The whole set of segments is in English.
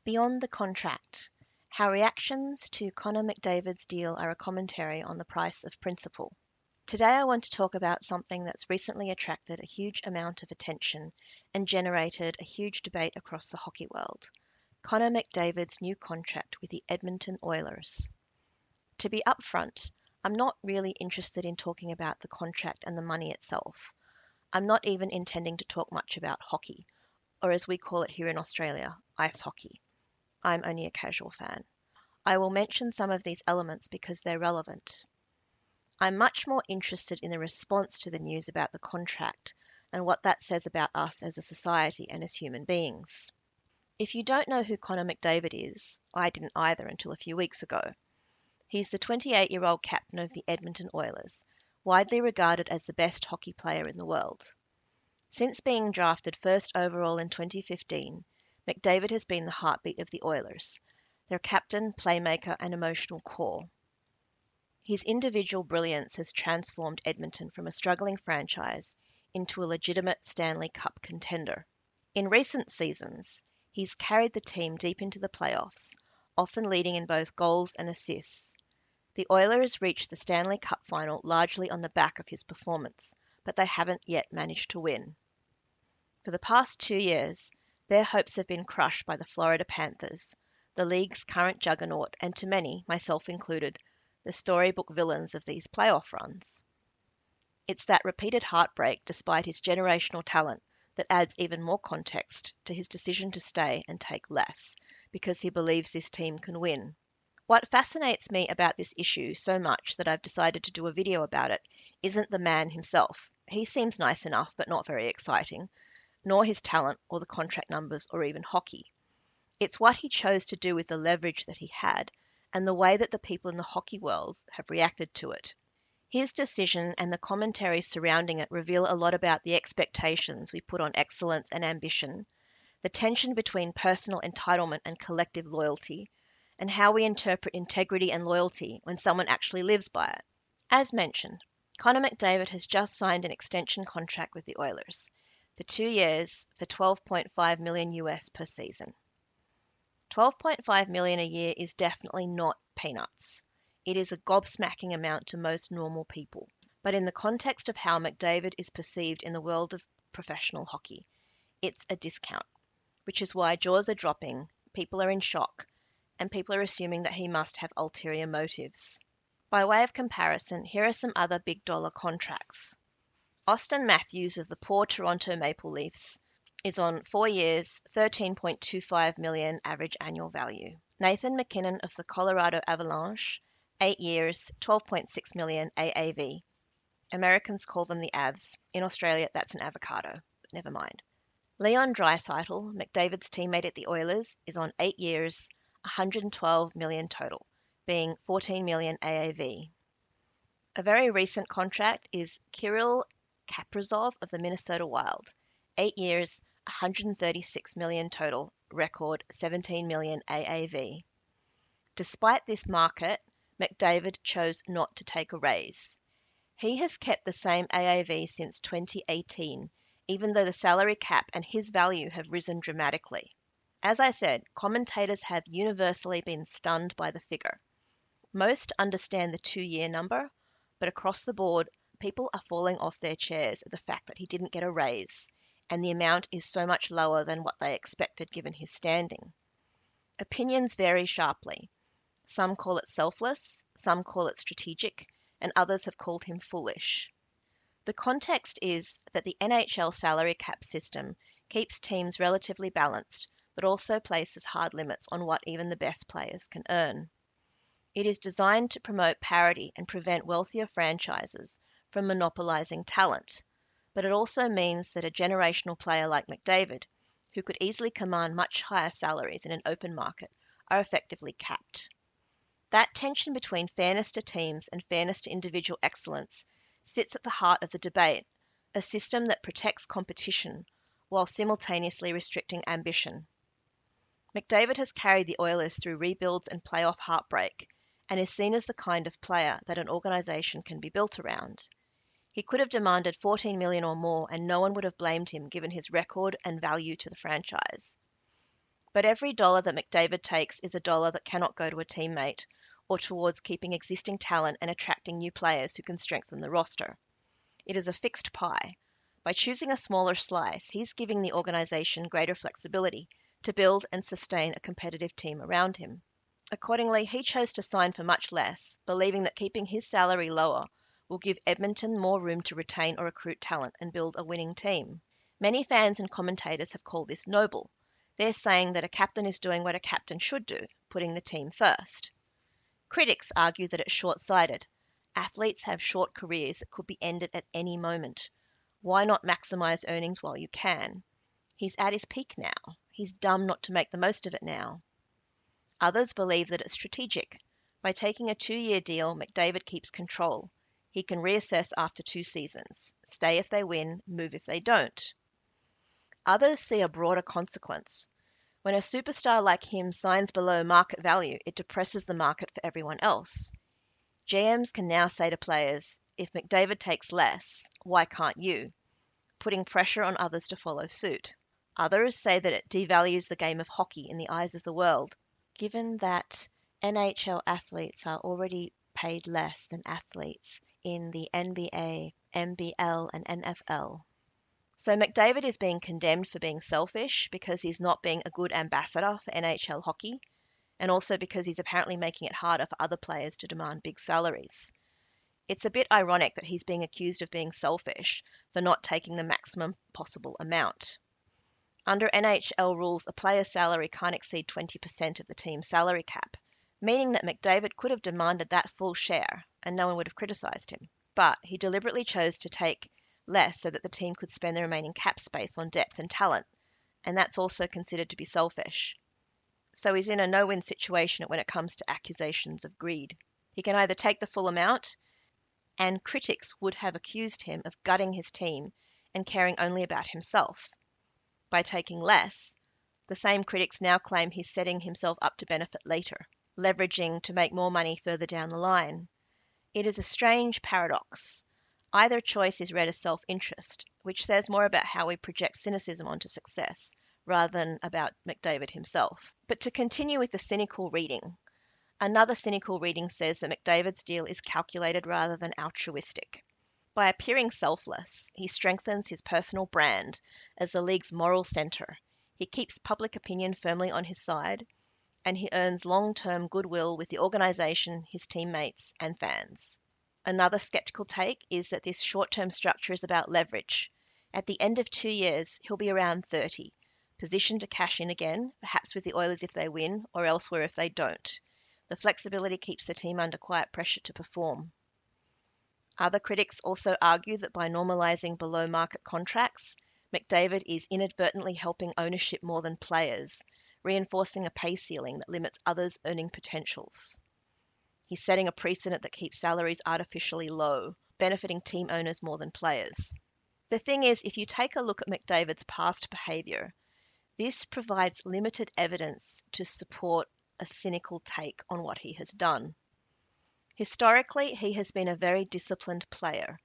Beyond the contract, how reactions to Conor McDavid's deal are a commentary on the price of principle. Today I want to talk about something that's recently attracted a huge amount of attention and generated a huge debate across the hockey world. Conor McDavid's new contract with the Edmonton Oilers. To be upfront, I'm not really interested in talking about the contract and the money itself. I'm not even intending to talk much about hockey, or as we call it here in Australia, ice hockey. I'm only a casual fan. I will mention some of these elements because they're relevant. I'm much more interested in the response to the news about the contract and what that says about us as a society and as human beings. If you don't know who Conor McDavid is, I didn't either until a few weeks ago. He's the 28-year-old captain of the Edmonton Oilers, widely regarded as the best hockey player in the world. Since being drafted first overall in 2015, McDavid has been the heartbeat of the Oilers, their captain, playmaker, and emotional core. His individual brilliance has transformed Edmonton from a struggling franchise into a legitimate Stanley Cup contender. In recent seasons, he's carried the team deep into the playoffs, often leading in both goals and assists. The Oilers reached the Stanley Cup final largely on the back of his performance, but they haven't yet managed to win. For the past 2 years, their hopes have been crushed by the Florida Panthers, the league's current juggernaut, and to many, myself included, the storybook villains of these playoff runs. It's that repeated heartbreak, despite his generational talent, that adds even more context to his decision to stay and take less, because he believes this team can win. What fascinates me about this issue so much that I've decided to do a video about it isn't the man himself. He seems nice enough, but not very exciting, nor his talent or the contract numbers or even hockey. It's what he chose to do with the leverage that he had and the way that the people in the hockey world have reacted to it. His decision and the commentary surrounding it reveal a lot about the expectations we put on excellence and ambition, the tension between personal entitlement and collective loyalty, and how we interpret integrity and loyalty when someone actually lives by it. As mentioned, Conor McDavid has just signed an extension contract with the Oilers for 2 years for $12.5 million US per season. $12.5 million a year is definitely not peanuts. It is a gobsmacking amount to most normal people. But in the context of how McDavid is perceived in the world of professional hockey, it's a discount, which is why jaws are dropping, people are in shock, and people are assuming that he must have ulterior motives. By way of comparison, here are some other big dollar contracts. Austin Matthews of the poor Toronto Maple Leafs is on 4 years, $13.25 million average annual value. Nathan MacKinnon of the Colorado Avalanche, 8 years, $12.6 million AAV. Americans call them the Avs. In Australia, that's an avocado. But never mind. Leon Draisaitl, McDavid's teammate at the Oilers, is on 8 years, $112 million total, being $14 million AAV. A very recent contract is Kirill Kaprizov of the Minnesota Wild, 8 years, $136 million total, record $17 million AAV. Despite this market, McDavid chose not to take a raise. He has kept the same AAV since 2018, even though the salary cap and his value have risen dramatically. As I said, commentators have universally been stunned by the figure. Most understand the 2-year number, but across the board, people are falling off their chairs at the fact that he didn't get a raise, and the amount is so much lower than what they expected given his standing. Opinions vary sharply. Some call it selfless, some call it strategic, and others have called him foolish. The context is that the NHL salary cap system keeps teams relatively balanced, but also places hard limits on what even the best players can earn. It is designed to promote parity and prevent wealthier franchises from monopolizing talent, but it also means that a generational player like McDavid, who could easily command much higher salaries in an open market, are effectively capped. That tension between fairness to teams and fairness to individual excellence sits at the heart of the debate, a system that protects competition while simultaneously restricting ambition. McDavid has carried the Oilers through rebuilds and playoff heartbreak, and is seen as the kind of player that an organization can be built around. He could have demanded $14 million or more, and no one would have blamed him given his record and value to the franchise. But every dollar that McDavid takes is a dollar that cannot go to a teammate or towards keeping existing talent and attracting new players who can strengthen the roster. It is a fixed pie. By choosing a smaller slice, he's giving the organization greater flexibility to build and sustain a competitive team around him. Accordingly, he chose to sign for much less, believing that keeping his salary lower will give Edmonton more room to retain or recruit talent and build a winning team. Many fans and commentators have called this noble. They're saying that a captain is doing what a captain should do, putting the team first. Critics argue that it's short-sighted. Athletes have short careers that could be ended at any moment. Why not maximize earnings while you can? He's at his peak now. He's dumb not to make the most of it now. Others believe that it's strategic. By taking a 2-year deal, McDavid keeps control. He can reassess after 2 seasons, stay if they win, move if they don't. Others see a broader consequence. When a superstar like him signs below market value, it depresses the market for everyone else. GMs can now say to players, if McDavid takes less, why can't you? Putting pressure on others to follow suit. Others say that it devalues the game of hockey in the eyes of the world, given that NHL athletes are already paid less than athletes in the NBA, NBL, and NFL. So McDavid is being condemned for being selfish because he's not being a good ambassador for NHL hockey, and also because he's apparently making it harder for other players to demand big salaries. It's a bit ironic that he's being accused of being selfish for not taking the maximum possible amount. Under NHL rules, a player's salary can't exceed 20% of the team's salary cap, meaning that McDavid could have demanded that full share and no one would have criticised him. But he deliberately chose to take less so that the team could spend the remaining cap space on depth and talent, and that's also considered to be selfish. So he's in a no-win situation when it comes to accusations of greed. He can either take the full amount, and critics would have accused him of gutting his team and caring only about himself. By taking less, the same critics now claim he's setting himself up to benefit later, leveraging to make more money further down the line. It is a strange paradox. Either choice is read as self-interest, which says more about how we project cynicism onto success, rather than about McDavid himself. But to continue with the cynical reading, another cynical reading says that McDavid's deal is calculated rather than altruistic. By appearing selfless, he strengthens his personal brand as the league's moral center. He keeps public opinion firmly on his side, and he earns long-term goodwill with the organization, his teammates, and fans. Another skeptical take is that this short-term structure is about leverage. At the end of 2 years, he'll be around 30, positioned to cash in again, perhaps with the Oilers if they win, or elsewhere if they don't. The flexibility keeps the team under quiet pressure to perform. Other critics also argue that by normalizing below-market contracts, McDavid is inadvertently helping ownership more than players, reinforcing a pay ceiling that limits others' earning potentials. He's setting a precedent that keeps salaries artificially low, benefiting team owners more than players. The thing is, if you take a look at McDavid's past behavior, this provides limited evidence to support a cynical take on what he has done. Historically, he has been a very disciplined player,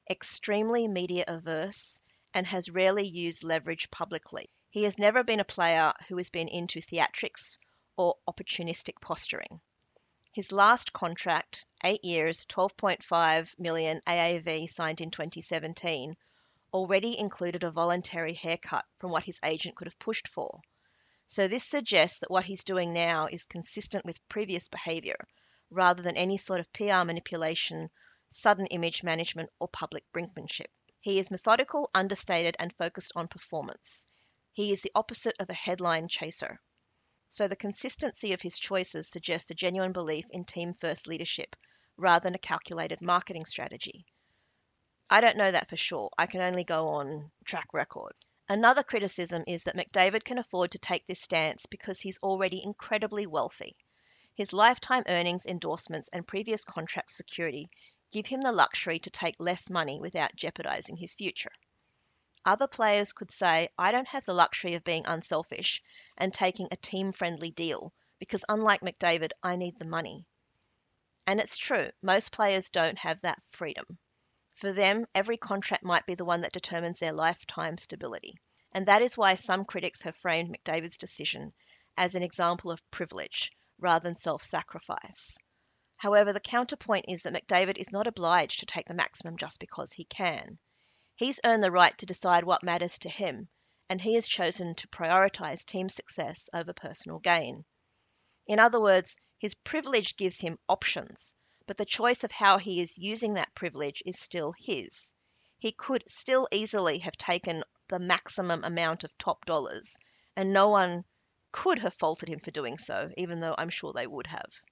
extremely media averse, and has rarely used leverage publicly. He has never been a player who has been into theatrics or opportunistic posturing. His last contract, 8 years, $12.5 million AAV signed in 2017, already included a voluntary haircut from what his agent could have pushed for. So this suggests that what he's doing now is consistent with previous behavior, rather than any sort of PR manipulation, sudden image management, or public brinkmanship. He is methodical, understated, and focused on performance. He is the opposite of a headline chaser. So the consistency of his choices suggests a genuine belief in team-first leadership, rather than a calculated marketing strategy. I don't know that for sure. I can only go on track record. Another criticism is that McDavid can afford to take this stance because he's already incredibly wealthy. His lifetime earnings, endorsements, and previous contract security give him the luxury to take less money without jeopardizing his future. Other players could say, I don't have the luxury of being unselfish and taking a team-friendly deal because unlike McDavid, I need the money. And it's true, most players don't have that freedom. For them, every contract might be the one that determines their lifetime stability. And that is why some critics have framed McDavid's decision as an example of privilege rather than self-sacrifice. However, the counterpoint is that McDavid is not obliged to take the maximum just because he can. He's earned the right to decide what matters to him, and he has chosen to prioritize team success over personal gain. In other words, his privilege gives him options, but the choice of how he is using that privilege is still his. He could still easily have taken the maximum amount of top dollars, and no one could have faulted him for doing so, even though I'm sure they would have.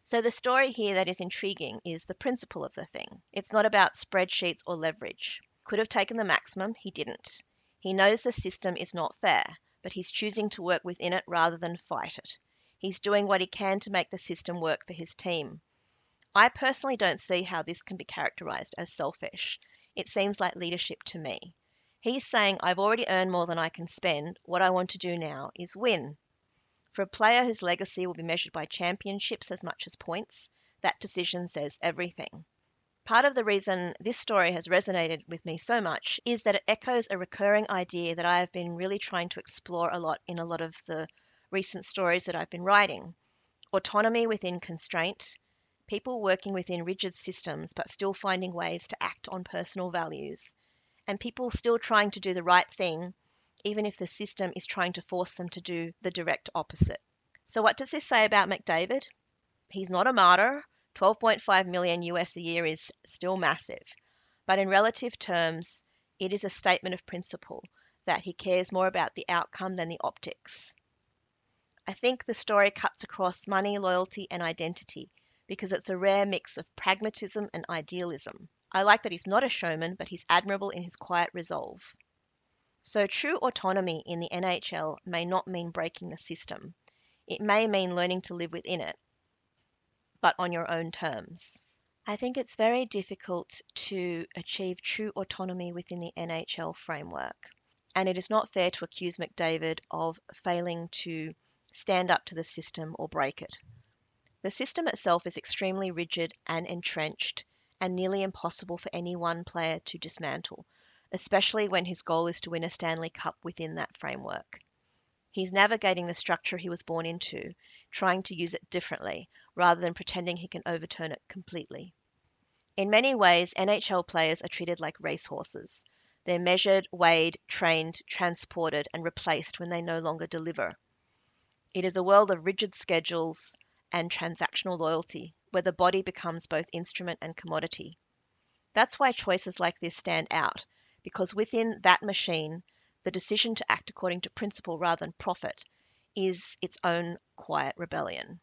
So the story here that is intriguing is the principle of the thing. It's not about spreadsheets or leverage. Could have taken the maximum, he didn't. He knows the system is not fair, but he's choosing to work within it rather than fight it. He's doing what he can to make the system work for his team. I personally don't see how this can be characterized as selfish. It seems like leadership to me. He's saying, I've already earned more than I can spend. What I want to do now is win. For a player whose legacy will be measured by championships as much as points, that decision says everything. Part of the reason this story has resonated with me so much is that it echoes a recurring idea that I have been really trying to explore a lot in a lot of the recent stories that I've been writing. Autonomy within constraint, people working within rigid systems but still finding ways to act on personal values, and people still trying to do the right thing even if the system is trying to force them to do the direct opposite. So what does this say about McDavid? He's not a martyr. 12.5 million US a year is still massive, but in relative terms, it is a statement of principle that he cares more about the outcome than the optics. I think the story cuts across money, loyalty, and identity because it's a rare mix of pragmatism and idealism. I like that he's not a showman, but he's admirable in his quiet resolve. So true autonomy in the NHL may not mean breaking the system. It may mean learning to live within it, but on your own terms. I think it's very difficult to achieve true autonomy within the NHL framework. And it is not fair to accuse McDavid of failing to stand up to the system or break it. The system itself is extremely rigid and entrenched and nearly impossible for any one player to dismantle, especially when his goal is to win a Stanley Cup within that framework. He's navigating the structure he was born into, trying to use it differently, rather than pretending he can overturn it completely. In many ways, NHL players are treated like racehorses. They're measured, weighed, trained, transported, and replaced when they no longer deliver. It is a world of rigid schedules and transactional loyalty, where the body becomes both instrument and commodity. That's why choices like this stand out, because within that machine, the decision to act according to principle rather than profit is its own quiet rebellion.